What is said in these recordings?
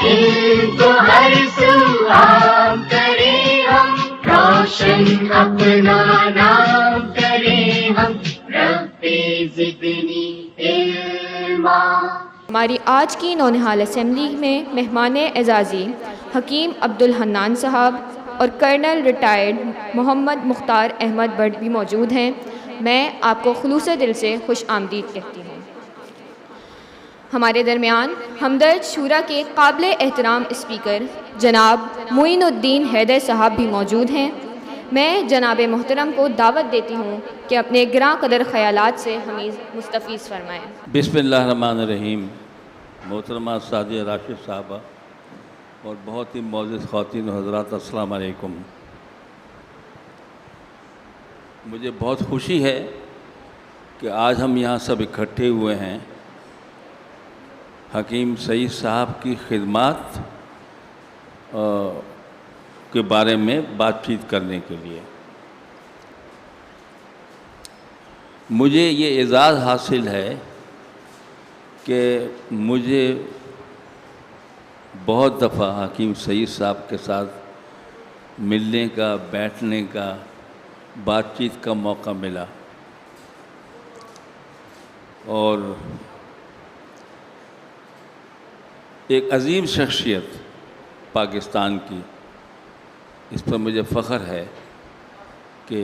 علم تو ہر سو عام کریں ہم، روشن اپنا نام کریں ہم، رب زدنی علما۔ ہماری آج کی نونہال اسمبلی میں مہمان اعزازی حکیم عبدالحنان صاحب اور کرنل ریٹائرڈ محمد مختار احمد بٹ بھی موجود ہیں۔ میں آپ کو خلوص دل سے خوش آمدید کہتی ہوں۔ ہمارے درمیان ہمدرد شورا کے قابل احترام اسپیکر جناب معین الدین حیدر صاحب بھی موجود ہیں۔ میں جناب محترم کو دعوت دیتی ہوں کہ اپنے گراں قدر خیالات سے ہمیں مستفیض فرمائیں۔ بسم اللہ الرحمن الرحیم۔ محترمہ سعدیہ راشد صاحبہ اور بہت ہی معزز خواتین و حضرات، السلام علیکم۔ مجھے بہت خوشی ہے کہ آج ہم یہاں سب اکٹھے ہوئے ہیں حکیم سعید صاحب کی خدمات کے بارے میں بات چیت کرنے کے لیے۔ مجھے یہ اعزاز حاصل ہے کہ مجھے بہت دفعہ حکیم سعید صاحب کے ساتھ ملنے کا، بیٹھنے کا، بات چیت کا موقع ملا، اور ایک عظیم شخصیت پاکستان کی، اس پر مجھے فخر ہے کہ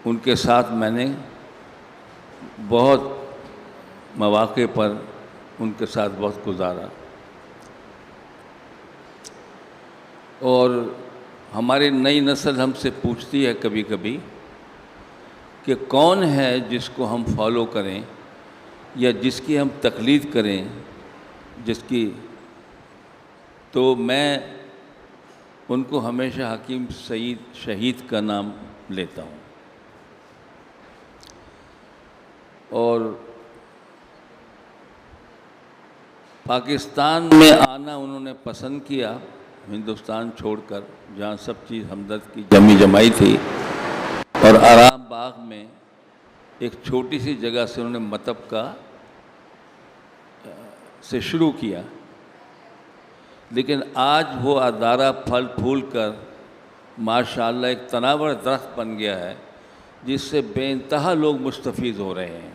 ان کے ساتھ میں نے بہت مواقع پر ان کے ساتھ وقت گزارا، اور ہماری نئی نسل ہم سے پوچھتی ہے کبھی کبھی کہ کون ہے جس کو ہم فالو کریں یا جس کی ہم تقلید کریں، تو میں ان کو ہمیشہ حکیم سعید شہید کا نام لیتا ہوں۔ اور پاکستان میں آنا انہوں نے پسند کیا، ہندوستان چھوڑ کر، جہاں سب چیز ہمدرد کی جمی جمائی تھی، اور آرام باغ میں ایک چھوٹی سی جگہ سے انہوں نے مطب کا سے شروع کیا، لیکن آج وہ ادارہ پھل پھول کر ماشاءاللہ ایک تناور درخت بن گیا ہے، جس سے بے انتہا لوگ مستفید ہو رہے ہیں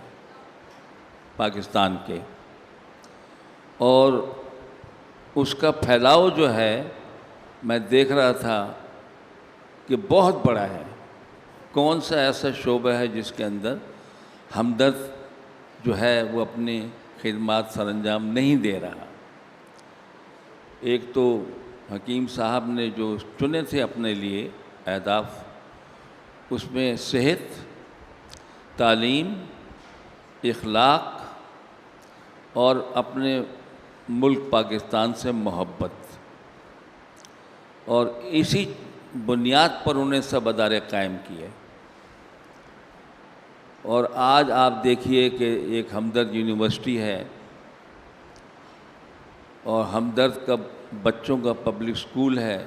پاکستان کے، اور اس کا پھیلاؤ جو ہے میں دیکھ رہا تھا کہ بہت بڑا ہے۔ کون سا ایسا شعبہ ہے جس کے اندر ہمدرد جو ہے وہ اپنی خدمات سر انجام نہیں دے رہا؟ ایک تو حکیم صاحب نے جو چنے تھے اپنے لیے اہداف، اس میں صحت، تعلیم، اخلاق اور اپنے ملک پاکستان سے محبت، اور اسی بنیاد پر انہیں سب ادارے قائم کیے۔ اور آج آپ دیکھیے کہ ایک ہمدرد یونیورسٹی ہے، اور ہمدرد کا بچوں کا پبلک سکول ہے،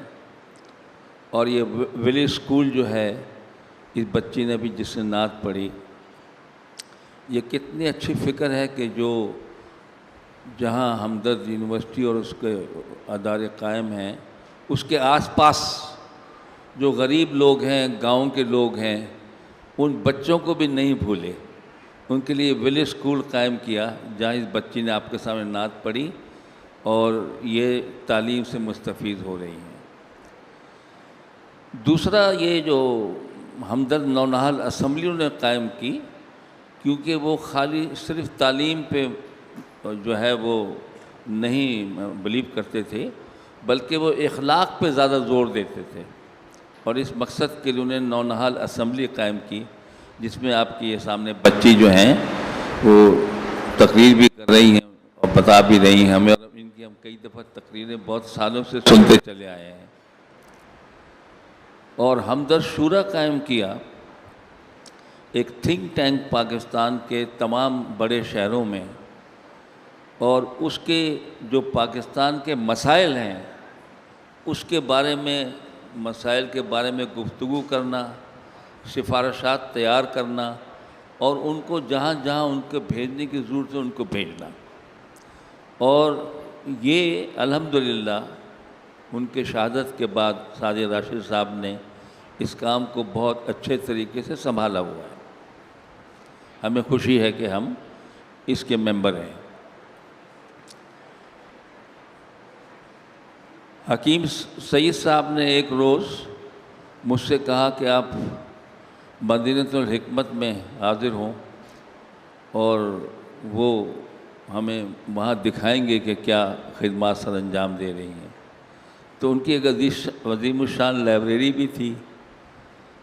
اور یہ ویلیج سکول جو ہے، اس بچی نے بھی جس سے نعت پڑھی، یہ کتنی اچھی فکر ہے کہ جو جہاں ہمدرد یونیورسٹی اور اس کے ادارے قائم ہیں، اس کے آس پاس جو غریب لوگ ہیں، گاؤں کے لوگ ہیں، ان بچوں کو بھی نہیں بھولے، ان کے لیے ویلیج سکول قائم کیا، جہاں اس بچی نے آپ کے سامنے نعت پڑھی اور یہ تعلیم سے مستفید ہو رہی ہیں۔ دوسرا، یہ جو ہمدرد نونہال اسمبلی نے قائم کی، کیونکہ وہ خالی صرف تعلیم پہ جو ہے وہ نہیں بلیو کرتے تھے، بلکہ وہ اخلاق پہ زیادہ زور دیتے تھے، اور اس مقصد کے لیے انہوں نے نونہال اسمبلی قائم کی، جس میں آپ کی یہ سامنے بچی جو ہیں وہ تقریر بھی کر رہی ہیں اور بتا بھی رہی ہیں ہمیں، اور ان کی ہم کئی دفعہ تقریریں بہت سالوں سے سنتے چلے آئے ہیں۔ اور ہمدرد شورا قائم کیا، ایک تھنک ٹینک پاکستان کے تمام بڑے شہروں میں، اور اس کے جو پاکستان کے مسائل ہیں اس کے بارے میں، مسائل کے بارے میں گفتگو کرنا، سفارشات تیار کرنا، اور ان کو جہاں جہاں ان کو بھیجنے کی ضرورت ہے ان کو بھیجنا، اور یہ الحمدللہ ان کے شہادت کے بعد سعد راشد صاحب نے اس کام کو بہت اچھے طریقے سے سنبھالا ہوا ہے. ہمیں خوشی ہے کہ ہم اس کے ممبر ہیں. حکیم سعید صاحب نے ایک روز مجھ سے کہا کہ آپ مدینۃ الحکمت میں حاضر ہوں اور وہ ہمیں وہاں دکھائیں گے کہ کیا خدمات سر انجام دے رہی ہیں. تو ان کی ایک عظیم الشان لائبریری بھی تھی.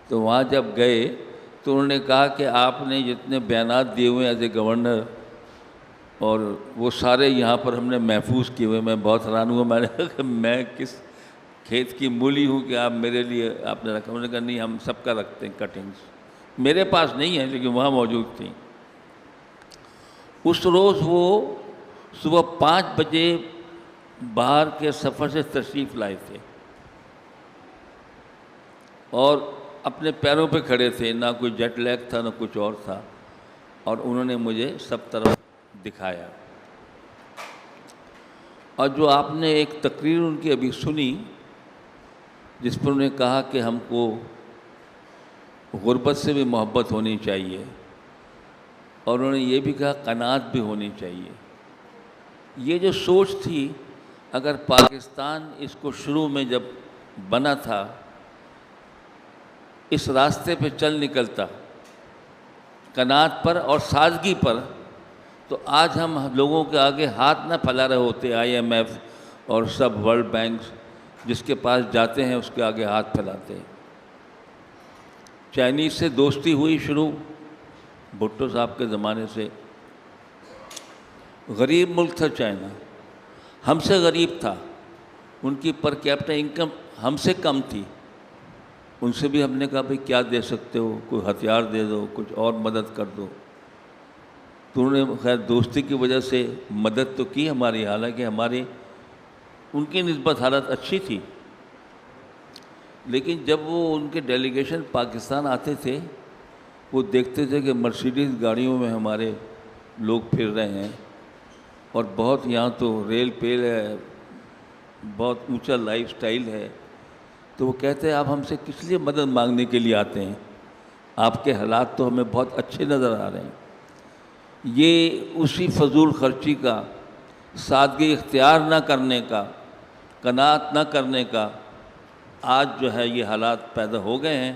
تو وہاں جب گئے تو انہوں نے کہا کہ آپ نے جتنے بیانات دیے ہوئے ہیں ایز اے گورنر اور وہ سارے یہاں پر ہم نے محفوظ کیے ہوئے. میں بہت حیران ہوا. میں نے کہا کہ میں کس کھیت کی مولی ہوں کہ آپ میرے لیے آپ نے رکھا. انہوں نے کہا نہیں ہم سب کا رکھتے ہیں کٹنگز. میرے پاس نہیں ہے لیکن وہاں موجود تھیں. اس روز وہ صبح 5 بجے باہر کے سفر سے تشریف لائے تھے اور اپنے پیروں پہ کھڑے تھے. نہ کوئی جیٹ لیگ تھا نہ کچھ اور تھا. اور انہوں نے مجھے سب طرف دکھایا. اور جو آپ نے ایک تقریر ان کی ابھی سنی جس پر انہوں نے کہا کہ ہم کو غربت سے بھی محبت ہونی چاہیے اور انہوں نے یہ بھی کہا قناعت بھی ہونی چاہیے. یہ جو سوچ تھی اگر پاکستان اس کو شروع میں جب بنا تھا اس راستے پہ چل نکلتا قناعت پر اور سادگی پر تو آج ہم لوگوں کے آگے ہاتھ نہ پھیلا رہے ہوتے. IMF اور سب ورلڈ بینکس جس کے پاس جاتے ہیں اس کے آگے ہاتھ پھیلاتے. چائنیز سے دوستی ہوئی شروع بھٹو صاحب کے زمانے سے. غریب ملک تھا چائنا, ہم سے غریب تھا. ان کی پر کیپٹا انکم ہم سے کم تھی. ان سے بھی ہم نے کہا بھئی کیا دے سکتے ہو, کوئی ہتھیار دے دو, کچھ اور مدد کر دو. تو انہوں نے خیر دوستی کی وجہ سے مدد تو کی ہماری, حالانکہ ہماری ان کی نسبت حالت اچھی تھی. لیکن جب وہ ان کے ڈیلیگیشن پاکستان آتے تھے وہ دیکھتے تھے کہ مرسیڈیز گاڑیوں میں ہمارے لوگ پھر رہے ہیں اور بہت یہاں تو ریل پیل ہے, بہت اونچا لائف سٹائل ہے. تو وہ کہتے ہیں آپ ہم سے کس لیے مدد مانگنے کے لیے آتے ہیں, آپ کے حالات تو ہمیں بہت اچھے نظر آ رہے ہیں. یہ اسی فضول خرچی کا, سادگی اختیار نہ کرنے کا, قناعت نہ کرنے کا آج جو ہے یہ حالات پیدا ہو گئے ہیں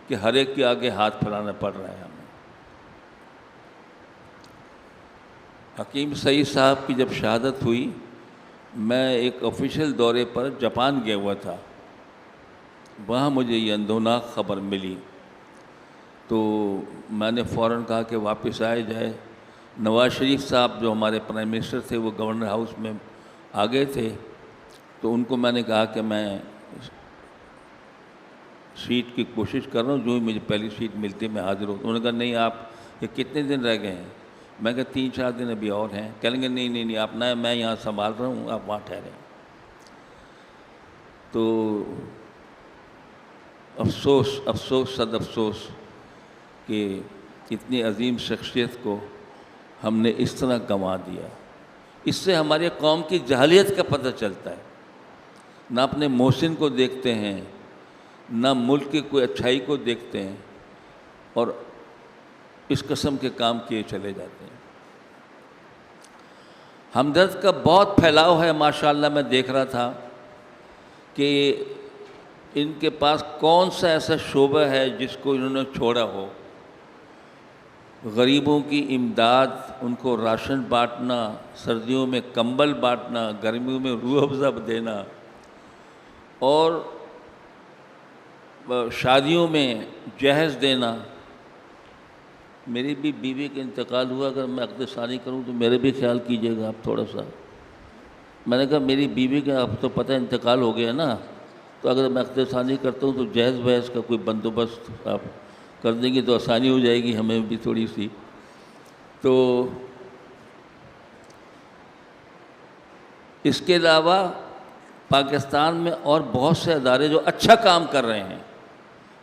کہ ہر ایک کے آگے ہاتھ پھیلانا پڑ رہا ہے ہمیں. حکیم سعید صاحب کی جب شہادت ہوئی میں ایک آفیشیل دورے پر جاپان گیا ہوا تھا. وہاں مجھے یہ اندوناک خبر ملی تو میں نے فوراً کہا کہ واپس آئے جائے. نواز شریف صاحب جو ہمارے پرائم منسٹر تھے وہ گورنر ہاؤس میں آ گئے تھے. تو ان کو میں نے کہا کہ میں سیٹ کی کوشش کر رہا ہوں, جو ہی مجھے پہلی سیٹ ملتی میں حاضر ہوں. انہوں نے کہا نہیں آپ یہ کتنے دن رہ گئے ہیں. میں کہا 3-4 دن ابھی اور ہیں. کہیں گے نہیں آپ نہ, میں یہاں سنبھال رہا ہوں, آپ وہاں ٹھہریں. تو افسوس صد افسوس کہ اتنی عظیم شخصیت کو ہم نے اس طرح گنوا دیا. اس سے ہماری قوم کی جہلیت کا پتہ چلتا ہے. نہ اپنے محسن کو دیکھتے ہیں, نہ ملک کی کوئی اچھائی کو دیکھتے ہیں اور اس قسم کے کام کیے چلے جاتے ہیں. ہمدرد کا بہت پھیلاؤ ہے ماشاءاللہ. میں دیکھ رہا تھا کہ ان کے پاس کون سا ایسا شعبہ ہے جس کو انہوں نے چھوڑا ہو. غریبوں کی امداد, ان کو راشن بانٹنا, سردیوں میں کمبل بانٹنا, گرمیوں میں روح افزا دینا اور شادیوں میں جہیز دینا. میری بھی بیوی کا انتقال ہوا, اگر میں عقد ثانی کروں تو میرے بھی خیال کیجیے گا آپ تھوڑا سا. میں نے کہا میری بیوی کا اب تو پتہ انتقال ہو گیا نا, تو اگر میں عقد ثانی کرتا ہوں تو جہیز وہیز کا کوئی بندوبست آپ کر دیں گے تو آسانی ہو جائے گی ہمیں بھی تھوڑی سی. تو اس کے علاوہ پاکستان میں اور بہت سے ادارے جو اچھا کام کر رہے ہیں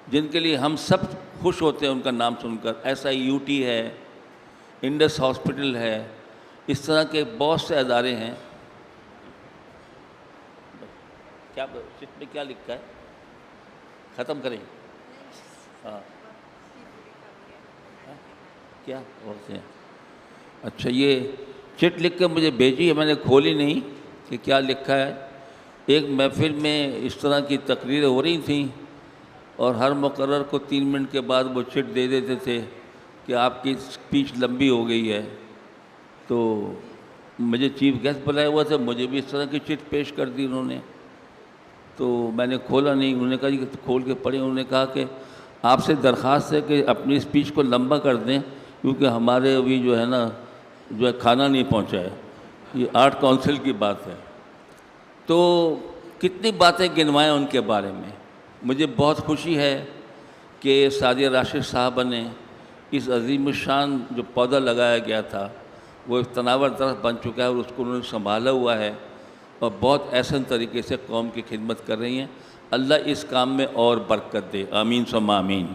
جن کے لیے ہم سب خوش ہوتے ہیں ان کا نام سن کر. SIUT ہے, انڈس ہاسپٹل ہے, اس طرح کے بہت سے ادارے ہیں کیا چٹ میں کیا لکھا ہے؟ ختم کریں؟ ہاں کیا اور اچھا، یہ چٹ لکھ کے مجھے بھیجی ہے، میں نے کھولی نہیں کہ کیا لکھا ہے۔ ایک محفل میں اس طرح کی تقریریں ہو رہی تھیں اور ہر مقرر کو 3 منٹ کے بعد وہ چٹ دے دیتے تھے کہ آپ کی اسپیچ لمبی ہو گئی ہے۔ تو مجھے چیف گیسٹ بلایا ہوا تھا، مجھے بھی اس طرح کی چٹ پیش کر دی انہوں نے، تو میں نے کھولا نہیں۔ انہوں نے کہا کہ کھول کے پڑھیں۔ انہوں نے کہا کہ آپ سے درخواست ہے کہ اپنی اسپیچ کو لمبا کر دیں، کیونکہ ہمارے ابھی جو ہے نا کھانا نہیں پہنچا ہے۔ یہ آرٹ کونسل کی بات ہے۔ تو کتنی باتیں گنوائیں ان کے بارے میں۔ مجھے بہت خوشی ہے کہ سعدیہ راشد صاحبہ نے اس عظیم الشان جو پودا لگایا گیا تھا وہ ایک تناور درخت بن چکا ہے اور اس کو انہوں نے سنبھالا ہوا ہے اور بہت احسن طریقے سے قوم کی خدمت کر رہی ہیں۔ اللہ اس کام میں اور برکت دے، آمین ثم آمین۔